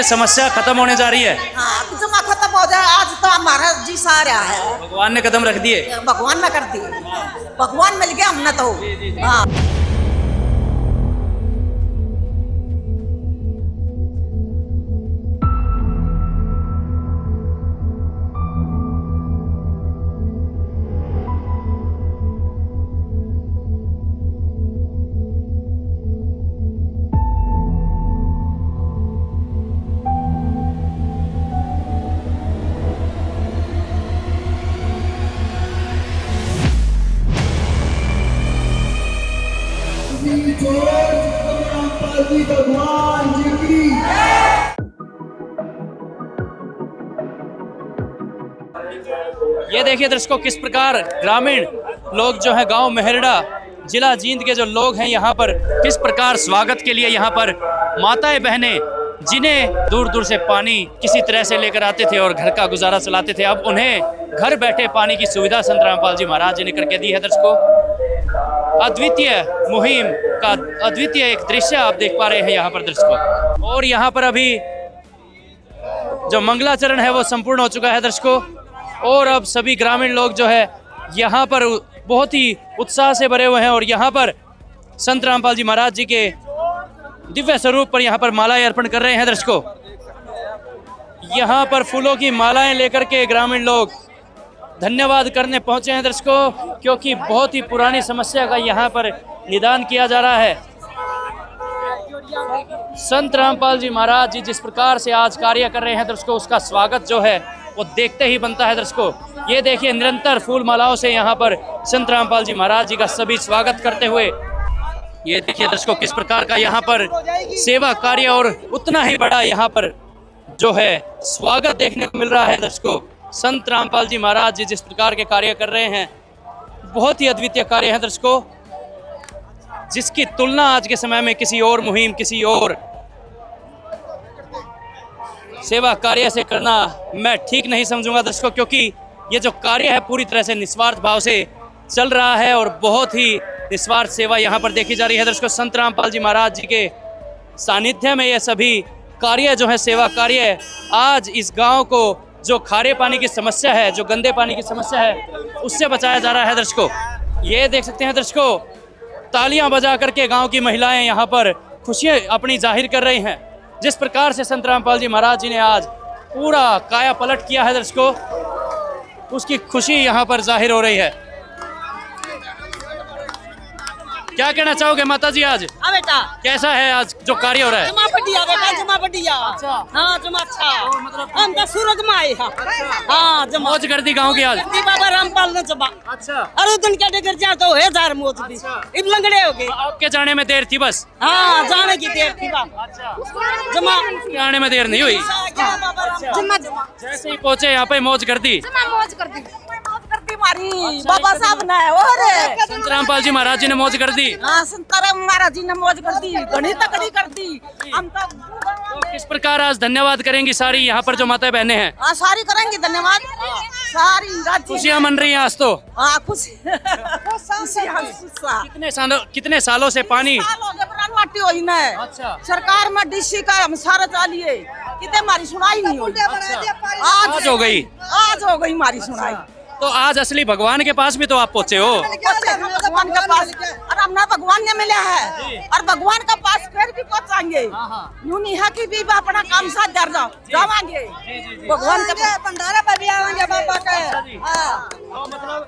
की समस्या खत्म होने जा रही है। हाँ, जमा खत्म हो जाए आज तो हमारा जी सारा है। भगवान ने कदम रख दिए। भगवान ने कर दी, भगवान मिल गया हमने तो। हाँ। भगवान जी की। ये देखिए दर्शकों किस प्रकार ग्रामीण लोग जो है गांव मेहरड़ा जिला जींद के जो लोग हैं यहाँ पर किस प्रकार स्वागत के लिए यहाँ पर माताएं बहनें जिन्हें दूर दूर से पानी किसी तरह से लेकर आते थे और घर का गुजारा चलाते थे, अब उन्हें घर बैठे पानी की सुविधा संत रामपाल जी महाराज जी ने करके दी है। दर्शकों अद्वितीय मुहिम का अद्वितीय एक दृश्य आप देख पा रहे हैं यहाँ पर दर्शकों। और यहाँ पर अभी जो मंगलाचरण है वो संपूर्ण हो चुका है दर्शकों, और अब सभी ग्रामीण लोग जो है यहाँ पर बहुत ही उत्साह से भरे हुए हैं और यहाँ पर संत रामपाल जी महाराज जी के दिव्य स्वरूप पर यहाँ पर मालाएं अर्पण कर रहे हैं दर्शकों। यहाँ पर फूलों की मालाएं लेकर के ग्रामीण लोग धन्यवाद करने पहुंचे हैं दर्शकों, क्योंकि बहुत ही पुरानी समस्या का यहाँ पर निदान किया जा रहा है। संत रामपाल जी महाराज जी जिस प्रकार से आज कार्य कर रहे हैं दर्शकों, उसका स्वागत जो है वो देखते ही बनता है दर्शकों। ये देखिए निरंतर फूल मालाओं से यहाँ पर संत रामपाल जी महाराज जी का सभी स्वागत करते हुए, ये देखिए दर्शकों किस प्रकार का यहाँ पर सेवा कार्य और उतना ही बड़ा यहाँ पर जो है स्वागत देखने को मिल रहा है दर्शकों। संत रामपाल जी महाराज जी जिस प्रकार के कार्य कर रहे हैं बहुत ही अद्वितीय कार्य है दर्शकों, जिसकी तुलना आज के समय में किसी और मुहिम किसी और सेवा कार्य से करना मैं ठीक नहीं समझूंगा दर्शकों, क्योंकि ये जो कार्य है पूरी तरह से निस्वार्थ भाव से चल रहा है और बहुत ही निस्वार्थ सेवा यहाँ पर देखी जा रही है दर्शकों। संत रामपाल जी महाराज जी के सानिध्य में ये सभी कार्य जो है सेवा कार्य आज इस गांव को जो खारे पानी की समस्या है, जो गंदे पानी की समस्या है, उससे बचाया जा रहा है दर्शकों। ये देख सकते हैं दर्शकों तालियां बजा करके गांव की महिलाएं यहाँ पर खुशियां अपनी जाहिर कर रही हैं। जिस प्रकार से संत रामपाल जी महाराज जी ने आज पूरा काया पलट किया है दर्शकों, उसकी खुशी यहाँ पर जाहिर हो रही है। क्या कहना चाहोगे माता जी आज बेटा कैसा है आज जो कार्य हो रहा है? जमा बढ़िया बेटा, जमा बढ़िया। अच्छा। हाँ जमा अच्छा। हम तो सूरत में आए हैं। हाँ जमा मौज कर दी गाँव की आज। बाबा रामपाल ने जमा। अच्छा। अरे दिन क्या डगर जा तो है जार मौज भी। इब लंगड़े हो गए। आपके जाने में देर थी बस? हाँ जाने की देर थी बा। जमा आने में देर नहीं हुई। जमा जैसे ही पहुंचे यहाँ पे मौज कर दी। मौज कर दी मारी बाबा साहब ने। और संत रामपाल जी महाराज जी ने मौज कर दी। हाँ संत राम महाराज जी ने मौज कर दी, घनी तकड़ी कर दी। हम तो किस प्रकार आज धन्यवाद करेंगी सारी यहाँ पर जो माता बहनें हैं? हाँ सारी करेंगे धन्यवाद। सारी खुशियाँ मन रही हैं आज तो। हाँ खुश कितने सालों से पानी माटी हुई न। अच्छा। सरकार में डीसी का हम सारा चालिए कितने हमारी सुनाई नहीं हुई। आज हो गई। आज हो गई हमारी सुनाई। तो आज असली भगवान के पास भी तो आप पहुँचे हो। भगवान के पास और हमने भगवान ने मिला है और भगवान के पास फिर भी पहुँचाएंगे। यूं नहीं है कि भी अपना काम साथ कर जाओ जावांगे भगवान के भंडारा पर भी आवांगे बाबा के।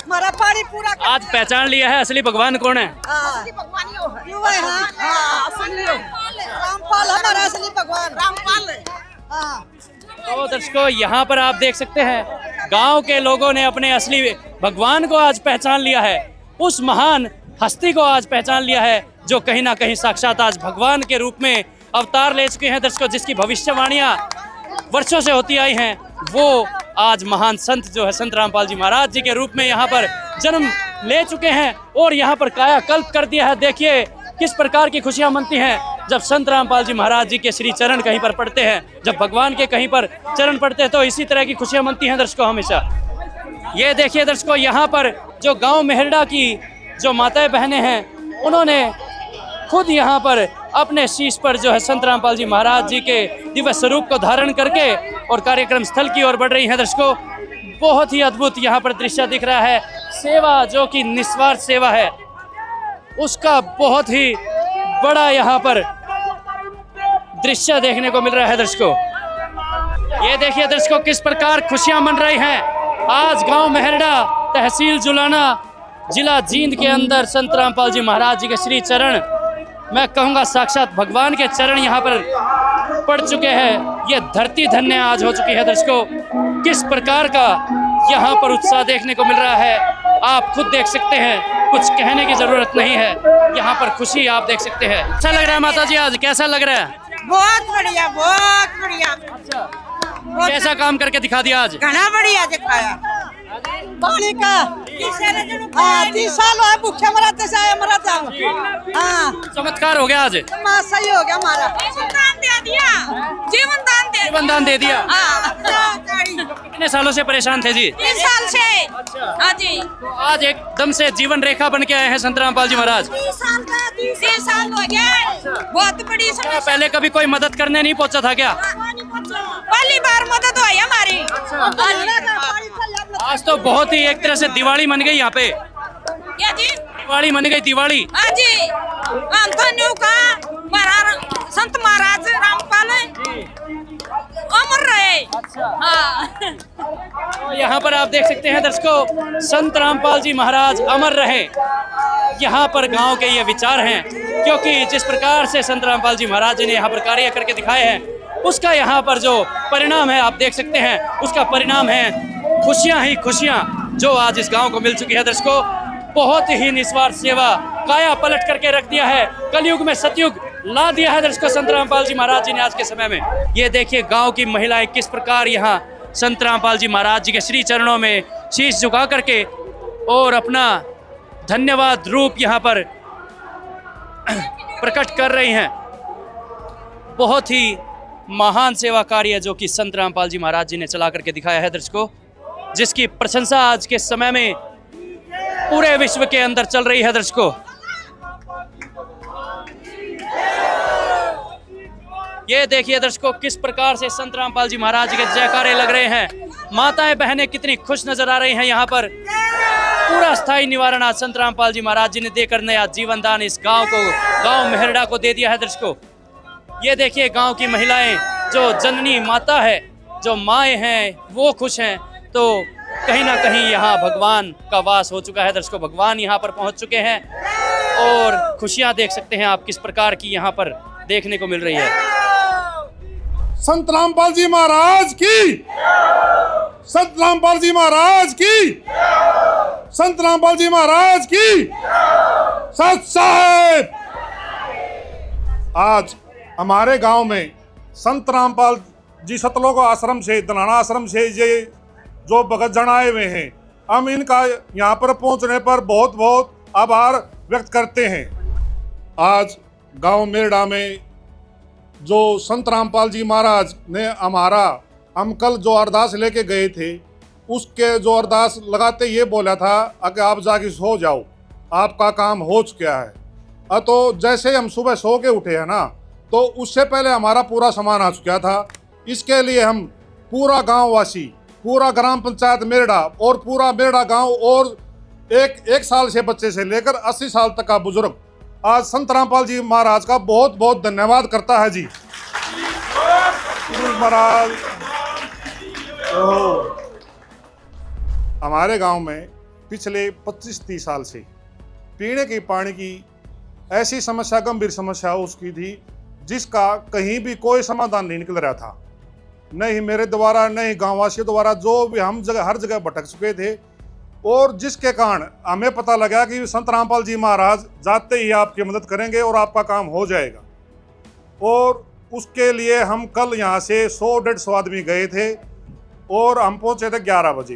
हमारा पानी पूरा आज पहचान लिया है असली भगवान कौन है? असली भगवान यो है। रामपाल हमारा असली भगवान रामपाल। तो दर्शकों यहाँ पर आप देख सकते हैं गांव के लोगों ने अपने असली भगवान को आज पहचान लिया है, उस महान हस्ती को आज पहचान लिया है जो कहीं ना कहीं साक्षात आज भगवान के रूप में अवतार ले चुके हैं दर्शकों, जिसकी भविष्यवाणियां वर्षों से होती आई हैं। वो आज महान संत जो है संत रामपाल जी महाराज जी के रूप में यहाँ पर जन्म ले चुके हैं और यहाँ पर कायाकल्प कर दिया है। देखिए किस प्रकार की खुशियां मनती हैं जब संत रामपाल जी महाराज जी के श्री चरण कहीं पर पड़ते हैं, जब भगवान के कहीं पर चरण पड़ते हैं तो इसी तरह की खुशियां मनती हैं दर्शकों हमेशा। ये देखिए दर्शकों यहाँ पर जो गांव मेहरड़ा की जो माताएं बहनें हैं उन्होंने खुद यहाँ पर अपने शीश पर जो है संत रामपाल जी महाराज जी के दिव्य स्वरूप को धारण करके और कार्यक्रम स्थल की ओर बढ़ रही है। दर्शकों, बहुत ही अद्भुत यहाँ पर दृश्य दिख रहा है। सेवा जो कि निस्वार्थ सेवा है, उसका बहुत ही बड़ा यहाँ पर दृश्य देखने को मिल रहा है। दर्शकों, ये देखिए दर्शकों, किस प्रकार खुशियां मन रही हैं। आज गांव मेहरडा, तहसील जुलाना, जिला जींद के अंदर संत रामपाल जी महाराज जी के श्री चरण, मैं कहूँगा साक्षात भगवान के चरण यहाँ पर पड़ चुके हैं। ये धरती धन्य आज हो चुकी है। दर्शकों, किस प्रकार का यहाँ पर उत्साह देखने को मिल रहा है, आप खुद देख सकते हैं, कुछ कहने की जरूरत नहीं है। यहाँ पर खुशी आप देख सकते हैं। अच्छा लग रहा है माता जी, आज कैसा लग रहा है? बहुत बढ़िया, बहुत बढ़िया। अच्छा, कैसा काम करके दिखा दिया आज? घना बढ़िया दिखाया। पानी का 30 साल हुआ भूखे मराते से आए मरा था। हाँ, चमत्कार हो गया आज, सही हो गया हमारा। जीवन दान दे दिया, जीवन दान दे दिया। हाँ। कितने सालों से परेशान थे जी? 30 साल से। अच्छा, हाँ जी। तो आज एकदम से जीवन रेखा बन के आए हैं संत रामपाल जी महाराज। 30 साल हो गया। बहुत बड़ी समस्या। पहले कभी कोई मदद करने नहीं पहुंचा था क्या? पहली बार मदद हुई हमारी। आज तो बहुत ही एक तरह से दिवाली मन गई यहाँ पे। क्या जी? दिवाली मन गई, दिवाली। हाँ जी। अंतोन्यू का संत महाराज रामपाल अमर रहे। हाँ। तो यहाँ पर आप देख सकते हैं दर्शकों, संत रामपाल जी महाराज अमर रहे। यहाँ पर गांव के ये विचार हैं, क्योंकि जिस प्रकार से संत रामपाल जी महाराज जी ने यहाँ पर कार्य करके दिखाए हैं, उसका यहाँ पर जो परिणाम है आप देख सकते हैं। उसका परिणाम है खुशियाँ ही खुशियाँ जो आज इस गांव को मिल चुकी है। दर्शकों, बहुत ही निस्वार्थ सेवा, काया पलट करके रख दिया है, कलयुग में सतयुग ला दिया है। दर्शकों, संत रामपाल जी महाराज जी ने आज के समय में। ये देखिए गांव की महिलाएं किस प्रकार यहाँ संत रामपाल जी महाराज जी के श्री चरणों में शीश झुका करके और अपना धन्यवाद रूप यहाँ पर प्रकट कर रही हैं। बहुत ही महान सेवा कार्य जो कि संत रामपाल जी महाराज जी ने चला करके दिखाया है। दर्शकों, जिसकी प्रशंसा आज के समय में पूरे विश्व के अंदर चल रही है। दर्शकों, ये देखिए दर्शकों, किस प्रकार से संत रामपाल जी महाराज जी के जयकारे लग रहे हैं। माताएं बहनें कितनी खुश नजर आ रही हैं। यहाँ पर पूरा स्थायी निवारण आज संत रामपाल जी महाराज जी ने देकर नया जीवन दान इस गांव को, गांव मेहरडा को दे दिया है। दर्शकों, ये देखिए गांव की महिलाएं, जो जननी माता है, जो माएँ हैं, वो खुश हैं। तो कहीं ना कहीं यहाँ भगवान का वास हो चुका है। दर्शकों, भगवान यहाँ पर पहुँच चुके हैं और खुशियाँ देख सकते हैं आप किस प्रकार की यहाँ पर देखने को मिल रही है। संत रामपाल जी महाराज की, संत रामपाल जी महाराज की, संत रामपाल जी महाराज की, सत साहेब। आज हमारे गांव में संत रामपाल जी सतलोक आश्रम से, दलाना आश्रम से ये जो भगत जन आए हुए हैं, हम इनका यहाँ पर पहुँचने पर बहुत बहुत आभार व्यक्त करते हैं। आज गांव मेरडा में जो संत रामपाल जी महाराज ने हम कल जो अरदास लेके गए थे, उसके जो अरदास लगाते ये बोला था कि आप जाके सो जाओ, आपका काम हो चुका है। तो जैसे हम सुबह सो के उठे हैं ना, तो उससे पहले हमारा पूरा सामान आ चुका था। इसके लिए हम पूरा गाँव वासी, पूरा ग्राम पंचायत मेरडा और पूरा मेरडा गांव और एक साल से बच्चे से लेकर 80 साल तक का बुजुर्ग आज संत रामपाल जी महाराज का बहुत बहुत धन्यवाद करता है जी। महाराज, हमारे गांव में पिछले 25-30 साल से पीने के पानी की ऐसी समस्या, गंभीर समस्या उसकी थी, जिसका कहीं भी कोई समाधान नहीं निकल रहा था। नहीं मेरे द्वारा, नहीं गांववासियों द्वारा, जो भी हम हर जगह भटक चुके थे। और जिसके कारण हमें पता लगा कि संत रामपाल जी महाराज जाते ही आपकी मदद करेंगे और आपका काम हो जाएगा। और उसके लिए हम कल यहाँ से 100-150 आदमी गए थे और हम पहुँचे थे 11 बजे।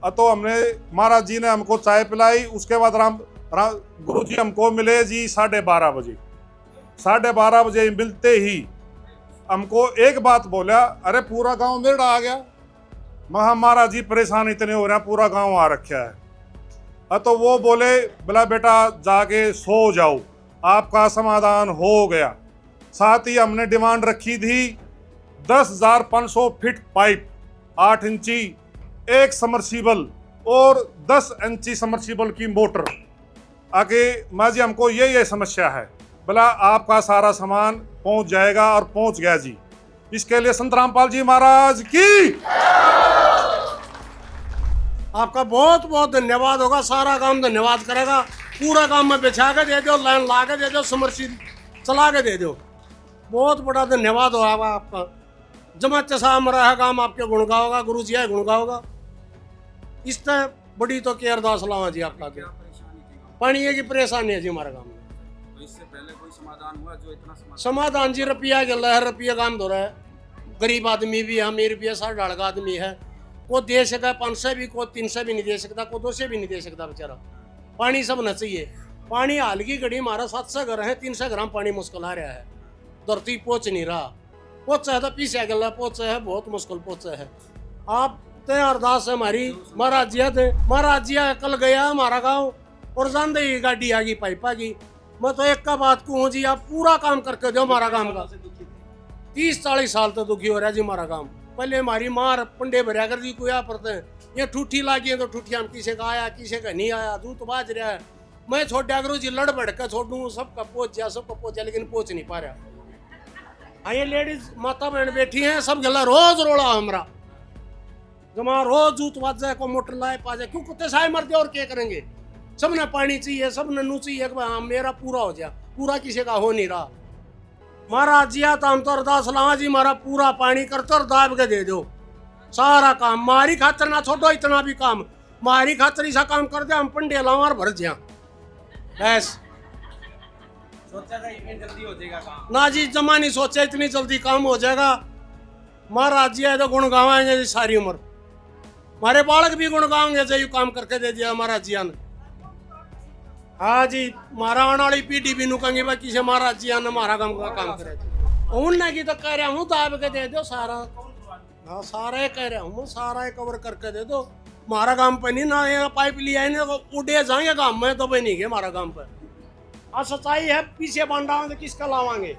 तो हमने, महाराज जी ने हमको चाय पिलाई। उसके बाद गुरु जी हमको मिले जी 12:30 बजे। 12:30 बजे मिलते ही हमको एक बात बोला, अरे पूरा गांव मेरडा आ गया। महाराज जी परेशान इतने हो रहे हैं, पूरा गांव आ रखा है। तो वो बोले, बोला बेटा जाके सो जाओ, आपका समाधान हो गया। साथ ही हमने डिमांड रखी थी 10,500 फीट पाइप, 8 इंची एक समर्सिबल और 10 इंची समर्सिबल की मोटर। आगे माँ जी हमको ये समस्या है, भला आपका सारा सामान पहुंच जाएगा और पहुंच गया जी। इसके लिए संत रामपाल जी महाराज की आपका बहुत बहुत धन्यवाद होगा। सारा काम धन्यवाद करेगा। पूरा काम में बिछा के दे दो, लाइन ला के दे दो, समर्सिबल चला के दे दो। बहुत बड़ा धन्यवाद होगा आपका। जमा चसा मरा है काम आपके गुण गाओगा, गुरु जी है गुण गाओगा। इस तरह बड़ी तो के अरदास लावा जी आपका। पानी की परेशानी है जी हमारे गाँव में। तो इससे पहले कोई समाधान हुआ जो इतना समाधान जी रुपया के लहर रुपया काम धो रहा है। गरीब आदमी भी है, अमीर भी है, साढ़ ढाल का आदमी है। को दे सकता है 500 भी, को 300 भी नहीं दे सकता, को 200 भी नहीं दे सकता बेचारा। पानी सब न चाहिए। पानी हाल की घड़ी हमारा 700 घर है, 300 ग्राम पानी मुश्किल आ रहा है। धरती पहुँच नहीं रहा। पहुँचा है तो पीछे गला पहुँचा है, बहुत मुश्किल पहुँचा है। आप ते अरदास है हमारी महाराज जिया थे। महाराज जिया कल गया हमारा गाँव और जानते ही गाड़ी आ गई, पाइप आ गई। मैं तो एक का बात कहूँ जी, आप पूरा काम करके दो हमारा काम का। 30-40 साल तो दुखी हो रहा है जी हमारा काम। पहले हमारी मार पंडे भरिया कर दी कोया पड़ते हैं, ये ठूठी लागी है तो ठूठी हम किसी का आया किसी का नहीं आया, दूध बाज रहा है। मैं छोटा करूँ जी, लड़ बढ़ कर छोड़ूँ, सबका पहुँच जा, सबका पहुँच जा, लेकिन पहुँच नहीं पा रहा। हाँ ये लेडीज माता बहन बैठी हैं, सब गला रोज रोड़ा हमारा जमा, रोज जूत बाज जाए, को मोटर लाए पा जाए। क्यों कुत्ते साए मर जाए और क्या करेंगे। सबने पानी चाहिए, सबने नू चाहिए कि हाँ मेरा पूरा हो जाए। पूरा किसी का हो नहीं रहा। महाराज जी आता हम तो अरदास लावा जी, हमारा पूरा पानी करते और दाब के दे दो सारा काम। मारी खातर ना छोड़ो इतना भी काम, मारी खातर ऐसा काम कर दे हम पंडे लावा और भर जा बस। सोचा था इतनी जल्दी हो जाएगा काम? ना जी जमा नहीं सोचा इतनी जल्दी काम हो जाएगा। महाराज जी आए तो गुण गावाएंगे जी सारी उम्र। हमारे बालक भी गुण गाएंगे जो काम करके दे दिया महाराज जी ने। हाँ जी, मारा आने वाली पीढ़ी भी नुकेंगे भाई किसे महाराज जी ने हमारा काम करे। उनने की तो कह रहा हूँ दाब के दे दो सारा। हाँ सारा कह रहा हूँ, सारा कवर करके दे दो। हमारा काम पे नहीं ना ये पाइप लिया है उड़े जाएंगे काम में तो भाई नहीं गए हमारा काम पे। हाँ सच्चाई है, पीछे बांधा तो किसका लावांगे।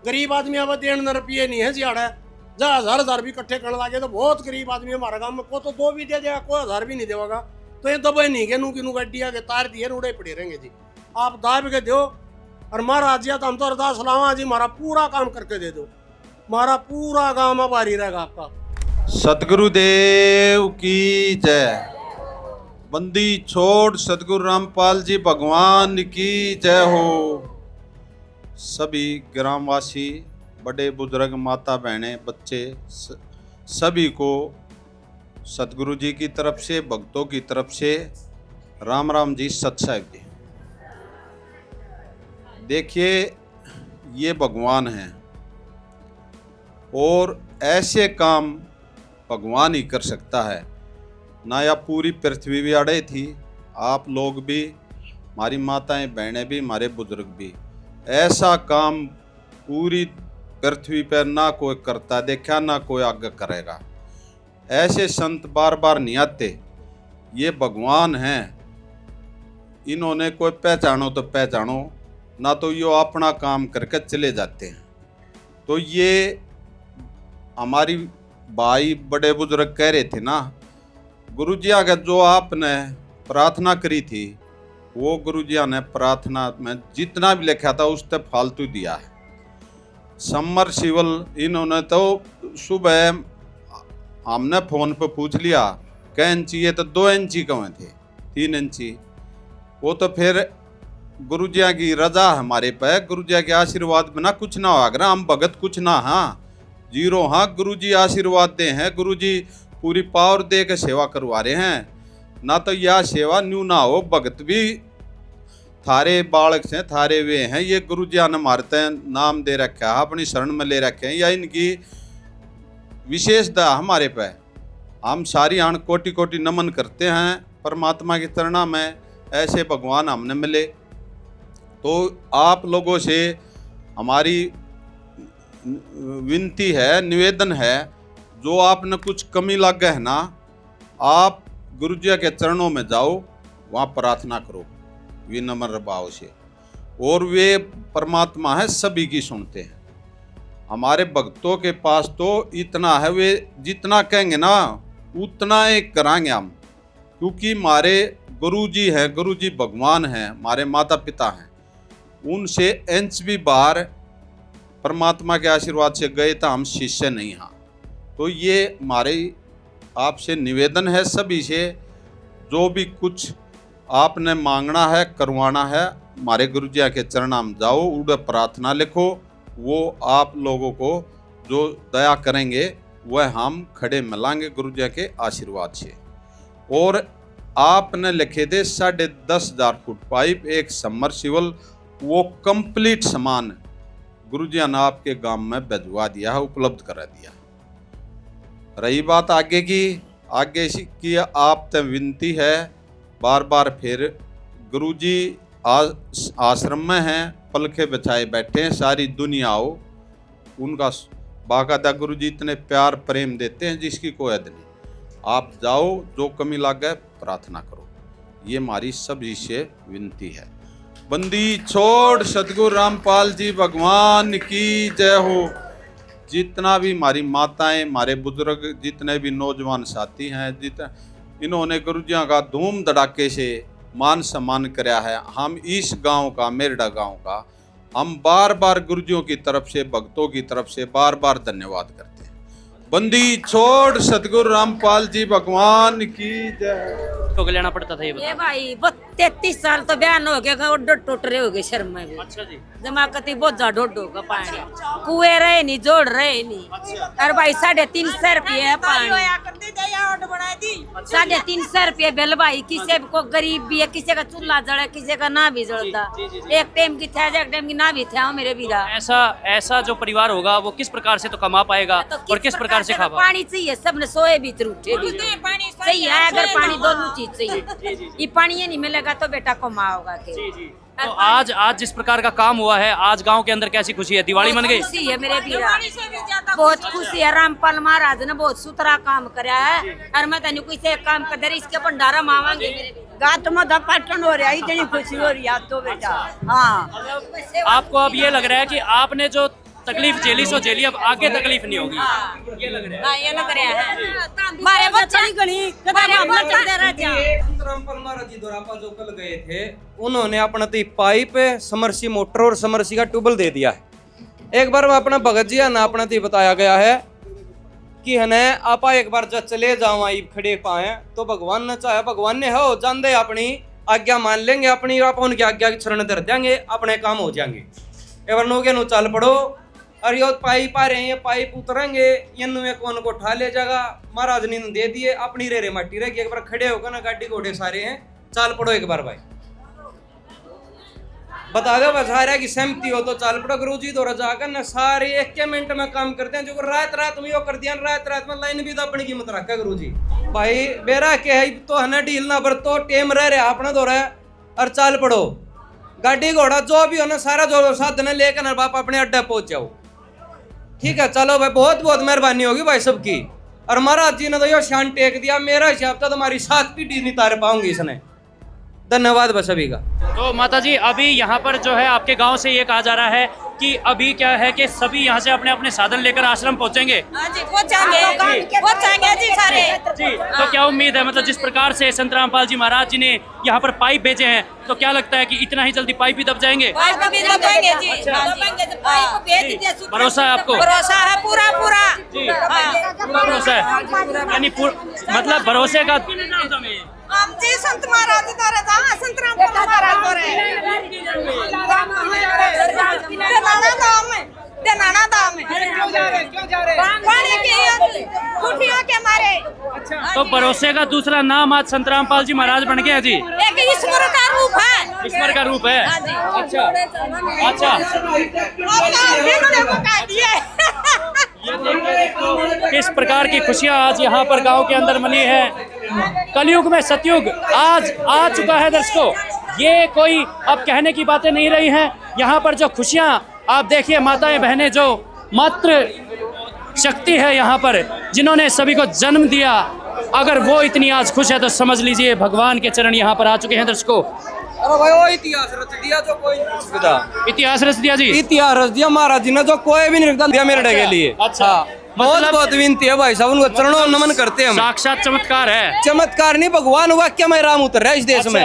गरीब आदमी अब 1.5 रुपये नहीं है जियाड़ा है। 1000 भी इकट्ठे करने लगे तो बहुत गरीब आदमी हमारा काम में। को तो 2 भी दे देगा, कोई 1000 भी नहीं देगा। तो ये दबाई नहीं गए, नू की नू गड्डी आगे तार दिए उड़े पड़े रहेंगे जी। आप दाब के दो और महाराज जी तो हम तो अरदास लावा जी, हमारा पूरा काम करके दे दो। हमारा पूरा काम आभारी रहेगा आपका। सतगुरुदेव की जय। बंदी छोड़ सतगुरु रामपाल जी भगवान की जय हो। सभी ग्रामवासी, बड़े बुजुर्ग, माता बहनें, बच्चे सभी को सतगुरु जी की तरफ से, भक्तों की तरफ से राम राम जी, सत साहिब जी। देखिए ये भगवान हैं और ऐसे काम भगवान ही कर सकता है ना। या पूरी पृथ्वी भी अड़े थी, आप लोग भी, हमारी माताएं बहनें भी, हमारे बुजुर्ग भी, ऐसा काम पूरी पृथ्वी पर ना कोई करता देखा, ना कोई आगे करेगा। ऐसे संत बार बार नहीं आते। ये भगवान हैं, इन्होंने कोई पहचानो तो पहचानो, ना तो ये अपना काम करके चले जाते हैं। तो ये हमारी भाई बड़े बुजुर्ग कह रहे थे ना, गुरु जी आगे जो आपने प्रार्थना करी थी, वो गुरु जी ने प्रार्थना में जितना भी लिखा था उससे फालतू दिया है। समरसिबल इन्होंने तो सुबह हमने फ़ोन पे पूछ लिया क्या इंची है, तो 2 इंची कहाँ थे, 3 इंची। वो तो फिर गुरुजिया की रजा हमारे पे, गुरुजिया के आशीर्वाद बिना कुछ ना होगा। हम भगत कुछ ना, हाँ जीरो, हाँ गुरुजी आशीर्वाद दे हैं, गुरुजी पूरी पावर दे के सेवा करवा रहे हैं। ना तो यह सेवा न्यू ना हो, भगत भी थारे बालक से थारे वे हैं। ये गुरुजिया ने मारते नाम दे रखा है, अपनी शरण में ले रखे हैं, या इनकी विशेषता हमारे पे। हम सारी आन कोटि कोटि नमन करते हैं परमात्मा की चरणा में। ऐसे भगवान हमने मिले। तो आप लोगों से हमारी विनती है, निवेदन है, जो आपने कुछ कमी लग गए है ना, आप गुरुजी के चरणों में जाओ, वहाँ प्रार्थना करो विनम्र भाव से, और वे परमात्मा है, सभी की सुनते हैं। हमारे भक्तों के पास तो इतना है, वे जितना कहेंगे ना उतना ही कराएंगे हम, क्योंकि हमारे गुरु जी हैं, गुरु जी भगवान हैं, हमारे माता पिता हैं, उनसे इंच भी बाहर परमात्मा के आशीर्वाद से गए तो हम शिष्य नहीं हैं। तो ये हमारे आपसे निवेदन है सभी से, जो भी कुछ आपने मांगना है करवाना है, हमारे गुरु जी के चरणों में जाओ, उड़े प्रार्थना लिखो, वो आप लोगों को जो दया करेंगे वह हम खड़े मिलाएंगे गुरु जी के आशीर्वाद से। और आपने लिखे थे 10,500 फुट पाइप, एक सबमर्सिबल, वो कंप्लीट सामान गुरु जी ने आपके गांव में भिजवा दिया है, उपलब्ध करा दिया। रही बात आगे की आप तक विनती है, बार बार फिर गुरु जी आश्रम में हैं, पलखे बिछाए बैठे हैं, सारी दुनिया आओ, उनका बाकायदा गुरु जी इतने प्यार प्रेम देते हैं जिसकी कोई हद नहीं। आप जाओ, जो कमी लागे प्रार्थना करो, ये हमारी सभी से विनती है। बंदी छोड़ सतगुरु रामपाल जी भगवान की जय हो। जितना भी हमारी माताएं, हमारे बुजुर्ग, जितने भी नौजवान साथी हैं, इन्होंने गुरु जी का धूम धड़ाके से मान सम्मान कराया है। हम इस गांव का, मेरठा गांव का, हम बार बार गुरुजियों की तरफ से, भक्तों की तरफ से बार बार धन्यवाद करते हैं। बंदी छोड़ सतगुरु रामपाल जी भगवान की जय। तो लेना पड़ता था ये ये भाई 33 साल तो बयान हो गया, टूट रहे हो गए शर्म में भी। अच्छा जी। जमाकती बहुत ज्यादा ढोड होगा पानी, कुएं रहे नहीं, जोड़ रहे नहीं। अरे भाई 350 रुपये है पानी, 350 रुपये बिल भाई। किसी को गरीब भी है, किसी का चूल्हा जड़ा, किसी का ना भी जलता, एक टाइम की था, एक टाइम की ना भी था मेरे बीरा। ऐसा जो परिवार होगा वो किस प्रकार से तो कमा पाएगा और किस प्रकार से खा पाएगा? पानी चाहिए, सबने सोए भी उठे भी चाहिए, अगर पानी दोनों चीज चाहिए। ये पानी नहीं मिलेगा तो बेटा कमाओगा के। तो आज जिस प्रकार का काम हुआ है, आज गांव के अंदर कैसी खुशी है? दिवाली मन गई? खुशी है मेरे बीरा, बहुत खुशी है। रामपाल महाराज ने बहुत सुथरा काम कराया है, और मैं तेन कोई से काम कर दे, इसके भंडारा मांगेंगे मेरे बीरा। गात में पाटन हो रहा है, इतनी खुशी हो रही है तो बेटा। हाँ, आपको अब ये लग रहा है कि आपने जो तकलीफ झेली सो झेली, अब आगे तकलीफ नहीं होगी, ये लग रहा है? हाँ, ये लग रहा है। हमारे बच्चे रामपाल महाराज जी द्वारा जो कल गए थे, उन्होंने अपना तो पाइप, समरसी मोटर और समरसी का ट्यूबल दे दिया है। एक बार अपना भगत जी ना अपना तो बताया गया है कि है आप एक बार जब चले जाओ आई खड़े पाए तो भगवान ने चाहे, भगवान ने हो जान दे, अपनी आज्ञा मान लेंगे, अपनी आप उनकी आज्ञा की शरण धर देंगे, अपने काम हो जाएंगे। एवर नोगे नो चल पड़ो, अरे यो पाइप आ रहे हैं, पाइप उतरेंगे, ये कौन को उठा ले जाएगा। महाराज ने दे दिए, अपनी रेरे मट्टी रहेगी। एक बार खड़े होकर ना, गाड़ी घोड़े सारे हैं, चाल पड़ो एक बार भाई, बता दो बस रहा की सहमति हो तो चाल पड़ो। गुरु जी द्वारा जाकर ना सारे 1 मिनट में काम करते हैं, जो रात में यो कर दिया, रात में लाइन भी तो अपनी कीमत रखा गुरु जी भाई। बेरा के है तो है ढील ना बर तो टेम रह रहा अपना दौरा, और चाल पड़ो। गाड़ी घोड़ा जो भी हो ना, सारा जो साधन लेकर ना बाप अपने अड्डा पहुंच जाओ। ठीक है, चलो भाई, बहुत बहुत मेहरबानी होगी भाई सबकी। और महाराज जी ने तो यो शान टेक दिया, मेरा हिसाब तो तुम्हारी 7 पीढ़ी नहीं तार पाऊंगी इसने। धन्यवाद बस सभी का। तो माता जी, अभी यहाँ पर जो है आपके गांव से ये कहा जा रहा है कि अभी क्या है कि सभी यहाँ से अपने अपने साधन लेकर आश्रम पहुँचेंगे? पहुंचाएंगे जी सारे जी। तो क्या उम्मीद है, मतलब जिस प्रकार से संत रामपाल जी महाराज जी ने यहाँ पर पाइप भेजे हैं, तो क्या लगता है कि इतना ही जल्दी पाइप भी दब जाएंगे? भरोसा है आपको? भरोसा है पूरा भरोसा है, यानी मतलब भरोसे का हम जी संत महाराज द्वारा जा, संत रामपाल महाराज द्वारा देनाना दाम पानी की कुटियों के मारे। तो भरोसे का दूसरा नाम आज संत रामपाल जी महाराज बन गया जी। एक ईश्वर का रूप है, ईश्वर का रूप है। अच्छा अच्छा, ये देखिए किस प्रकार की खुशियां आज यहाँ पर गांव के अंदर मनी है। कलयुग में सतयुग आज आ चुका है दर्शकों। ये कोई अब कहने की बातें नहीं रही हैं। यहाँ पर जो खुशियां आप देखिए, माताएं बहनें, जो मातृ शक्ति है यहाँ पर, जिन्होंने सभी को जन्म दिया, अगर वो इतनी आज खुश है तो समझ लीजिए भगवान के चरण यहाँ पर आ चुके हैं दर्शकों। अरे भाई वो इतिहास रच दिया जो कोई नहीं रचता। इतिहास रच दिया जी। इतिहास रच दिया महाराज जी ने जो कोई भी नहीं रखता दिया मेरे के लिए। अच्छा, बहुत मतलब बहुत विनती है भाई साहब, उनको चरणों में नमन करते हैं हम। साक्षात चमत्कार है। चमत्कार नहीं, भगवान वाक्य में राम उतर रहा है इस देश में।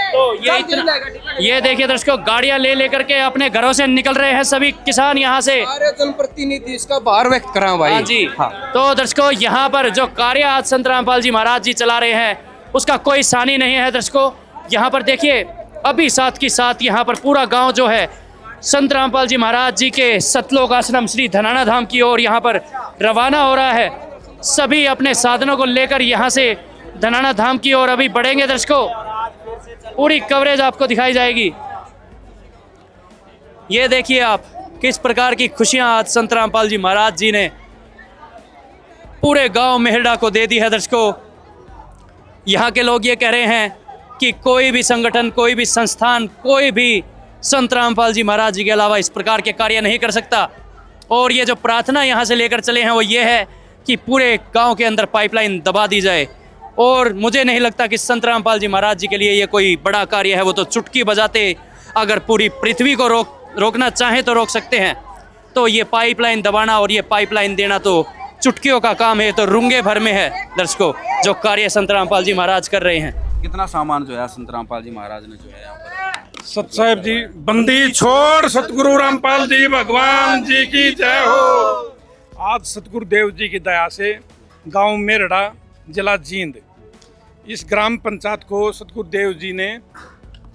तो ये इतना, ये देखिए दर्शकों, गाड़ियां ले लेकर के अपने घरों से निकल रहे हैं सभी किसान यहाँ से। सारे जनप्रतिनिधि इसका भार व्यक्त करा भाई। हाँ जी। तो दर्शकों, यहाँ पर जो कार्य आज संत रामपाल जी महाराज जी चला रहे हैं उसका कोई सानी नहीं है। दर्शकों, यहाँ पर देखिए, अभी साथ की साथ यहाँ पर पूरा गांव जो है संत रामपाल जी महाराज जी के सतलोक आश्रम श्री धनाना धाम की ओर यहाँ पर रवाना हो रहा है। सभी अपने साधनों को लेकर यहाँ से धनाना धाम की ओर अभी बढ़ेंगे। दर्शकों, पूरी कवरेज आपको दिखाई जाएगी। ये देखिए आप किस प्रकार की खुशियां आज संत रामपाल जी महाराज जी ने पूरे गांव मेहरडा को दे दी है। दर्शकों, यहाँ के लोग ये कह रहे हैं कि कोई भी संगठन, कोई भी संस्थान, कोई भी संत रामपाल जी महाराज जी के अलावा इस प्रकार के कार्य नहीं कर सकता। और ये जो प्रार्थना यहाँ से लेकर चले हैं वो ये है कि पूरे गांव के अंदर पाइपलाइन दबा दी जाए। और मुझे नहीं लगता कि संत रामपाल जी महाराज जी के लिए ये कोई बड़ा कार्य है। वो तो चुटकी बजाते अगर पूरी पृथ्वी को रोकना चाहें तो रोक सकते हैं। तो ये पाइपलाइन दबाना और ये पाइपलाइन देना तो चुटकियों का काम है, तो रुंगे भर में है दर्शकों जो कार्य संत रामपाल जी महाराज कर रहे हैं। कितना सामान जो है संत रामपाल जी महाराज ने जो है यहाँ पर। सत साहेब जी, बंदी छोड़, सतगुरु रामपाल जी भगवान जी की जय हो। आज सतगुरु देव जी की दया से गांव मेरड़ा, जिला जींद, इस ग्राम पंचायत को सतगुरु देव जी ने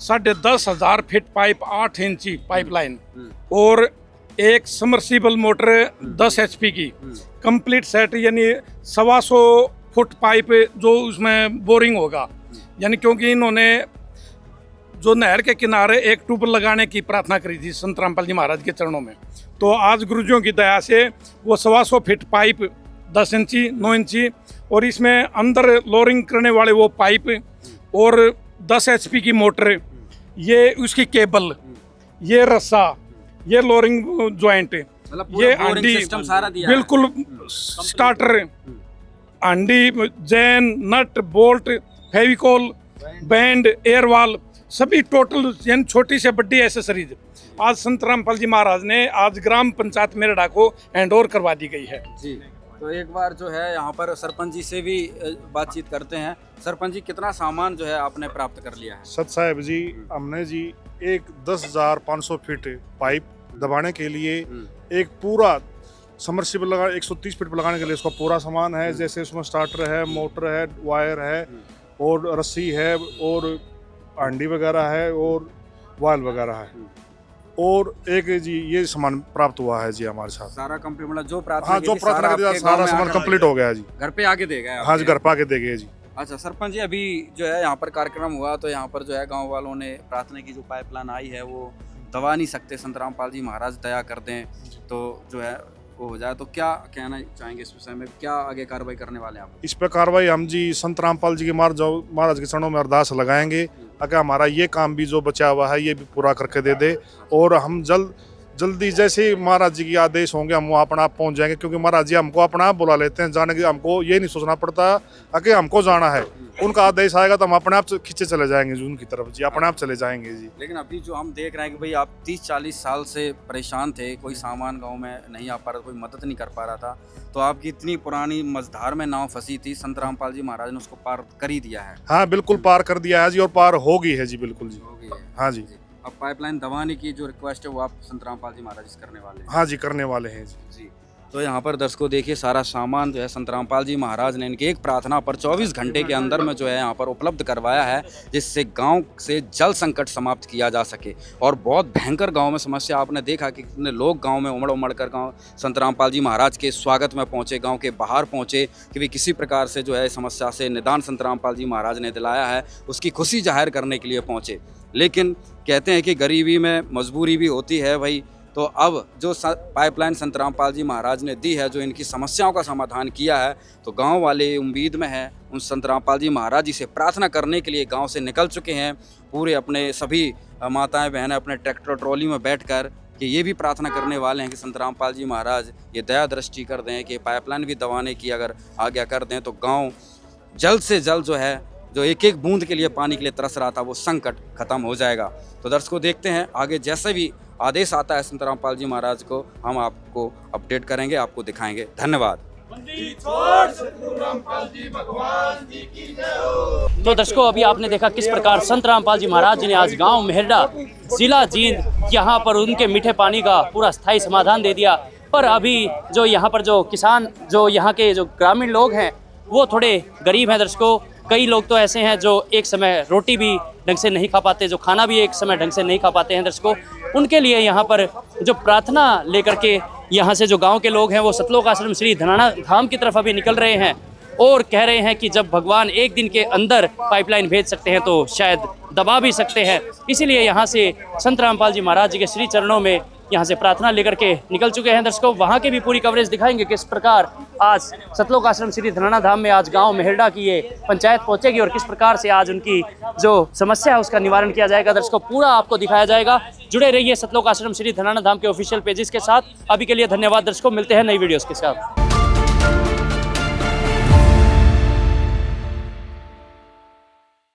10,500 फीट पाइप, 8 इंची पाइपलाइन और एक समर्सिबल मोटर 10 HP की कंप्लीट सेट, यानी 125 फुट पाइप जो उसमें बोरिंग होगा। यानी क्योंकि इन्होंने जो नहर के किनारे एक ट्यूबवेल लगाने की प्रार्थना करी थी संत रामपाल जी महाराज के चरणों में, तो आज गुरुजियों की दया से वो 125 फीट पाइप 10 इंची, 9 इंची और इसमें अंदर लोरिंग करने वाले वो पाइप और 10 HP की मोटर, ये उसकी केबल, ये रस्सा, ये लोरिंग ज्वाइंट, ये अंडी, बिल्कुल स्टार्टर, अंडी, जैन, नट, बोल्ट, फेविकोल, बैंड, एयरवाल, सभी टोटल यानी छोटी से बड़ी एसेसरीज आज संत रामपाल जी महाराज ने आज ग्राम पंचायत मेरडा को हैंड ओवर करवा दी गई है जी। तो एक बार जो है यहाँ पर सरपंच जी से भी बातचीत करते हैं। सरपंच जी, कितना सामान जो है आपने प्राप्त कर लिया है? सत साहेब जी, हमने जी एक 10,500 फीट पाइप दबाने के लिए एक पूरा समर्सिबल लगा 130 फीट लगाने के लिए इसका पूरा सामान है। जैसे उसमें स्टार्टर है, मोटर है, वायर है और रस्सी है और अंडी वगैरह है और वायल वगैरह है और एक जी ये सामान प्राप्त हुआ है जी हमारे साथ। सारा कंप्लीट, मतलब जो प्रार्थना हाँ, जो प्रार्थना की सारा सामान कंप्लीट हो गया जी। घर पे आके दे गए? हाँ जी, घर पे आके दे गए जी। अच्छा सरपंच जी, अभी जो है यहाँ पर कार्यक्रम हुआ तो यहाँ पर जो है गांव वालों ने प्रार्थना की जो पाइपलाइन आई है वो दबा नहीं सकते, संत रामपाल जी महाराज दया कर दें तो जो है वो हो जाए, तो क्या कहना चाहेंगे इस विषय में? क्या आगे कार्रवाई करने वाले हैं आप? इस पर कार्रवाई हम जी संत रामपाल जी के महाराज के चरणों में अरदास लगाएंगे अगर हमारा ये काम भी जो बचा हुआ है ये भी पूरा करके दे दे और हम जल्दी जैसे ही महाराज जी की आदेश होंगे हम वहाँ अपना आप पहुँच जाएंगे, क्योंकि महाराज जी हमको अपना आप बुला लेते हैं जाने के, हमको ये नहीं सोचना पड़ता कि हमको जाना है, उनका आदेश आएगा तो हम अपने आप खींचे चले जाएंगे जी उनकी तरफ जी, अपने आप चले जाएंगे जी। लेकिन अभी जो हम देख रहे हैं कि भाई आप 30-40 साल से परेशान थे, कोई सामान गांव में नहीं आ पा रहा, कोई मदद नहीं कर पा रहा था, तो आपकी इतनी पुरानी मझधार में नाव फंसी थी, संत रामपाल जी महाराज ने उसको पार कर ही दिया है। हाँ बिल्कुल पार कर दिया है जी और पार हो गई है जी, बिल्कुल जी हो गई है। हाँ जी। अब पाइपलाइन दबाने की जो रिक्वेस्ट है वो आप संत रामपाल जी महाराज करने वाले हैं? हाँ जी, करने वाले हैं जी। तो यहाँ पर दर्शकों देखिए सारा सामान जो है संत रामपाल जी महाराज ने इनके एक प्रार्थना पर 24 घंटे के अंदर में जो है यहाँ पर उपलब्ध करवाया है, जिससे गांव से जल संकट समाप्त किया जा सके। और बहुत भयंकर गांव में समस्या, आपने देखा कि कितने लोग गांव में उमड़ कर गांव संत रामपाल जी महाराज के स्वागत में पहुँचे, गाँव के बाहर पहुँचे कि भी किसी प्रकार से जो है समस्या से निदान संत रामपाल जी महाराज ने दिलाया है, उसकी खुशी जाहिर करने के लिए पहुँचे। लेकिन कहते हैं कि गरीबी में मजबूरी भी होती है भाई, तो अब जो पाइपलाइन संत रामपाल जी महाराज ने दी है, जो इनकी समस्याओं का समाधान किया है, तो गांव वाले उम्मीद में हैं, उन संत रामपाल जी महाराज जी से प्रार्थना करने के लिए गांव से निकल चुके हैं। पूरे अपने सभी माताएं बहनें अपने ट्रैक्टर ट्रॉली में बैठकर कि ये भी प्रार्थना करने वाले हैं कि संत रामपाल जी महाराज ये दया दृष्टि कर दें कि पाइपलाइन भी दबाने की अगर आज्ञा कर दें तो गाँव जल्द से जल्द जो है जो एक एक बूंद के लिए पानी के लिए तरस रहा था वो संकट खत्म हो जाएगा। तो दर्शकों देखते हैं आगे जैसे भी आदेश आता है संत रामपाल जी महाराज को हम आपको अपडेट करेंगे, आपको दिखाएंगे। धन्यवाद। तो दर्शकों अभी आपने देखा किस प्रकार संत रामपाल जी महाराज जी ने आज गांव मेहरडा जिला जींद यहाँ पर उनके मीठे पानी का पूरा स्थायी समाधान दे दिया। पर अभी जो यहाँ पर जो किसान जो यहाँ के जो ग्रामीण लोग हैं वो थोड़े गरीब हैं दर्शकों। कई लोग तो ऐसे हैं जो एक समय रोटी भी ढंग से नहीं खा पाते, जो खाना भी एक समय ढंग से नहीं खा पाते हैं दर्शकों। उनके लिए यहाँ पर जो प्रार्थना लेकर के यहाँ से जो गांव के लोग हैं वो सतलोक आश्रम श्री धनाना धाम की तरफ अभी निकल रहे हैं और कह रहे हैं कि जब भगवान एक दिन के अंदर पाइपलाइन भेज सकते हैं तो शायद दबा भी सकते हैं। इसीलिए यहाँ से संत रामपाल जी महाराज जी के श्री चरणों में यहाँ से प्रार्थना लेकर के निकल चुके हैं दर्शकों। वहाँ के भी पूरी कवरेज दिखाएंगे किस प्रकार आज सतलोक आश्रम श्री धनाना धाम में आज गांव मेहरडा की ये पंचायत पहुंचेगी और किस प्रकार से आज उनकी जो समस्या है उसका निवारण किया जाएगा। दर्शकों पूरा आपको दिखाया जाएगा। जुड़े रहिए सतलोक आश्रम श्री धनाना धाम के ऑफिशियल पेजेस के साथ। अभी के लिए धन्यवाद दर्शकों, मिलते हैं नई वीडियोस के साथ।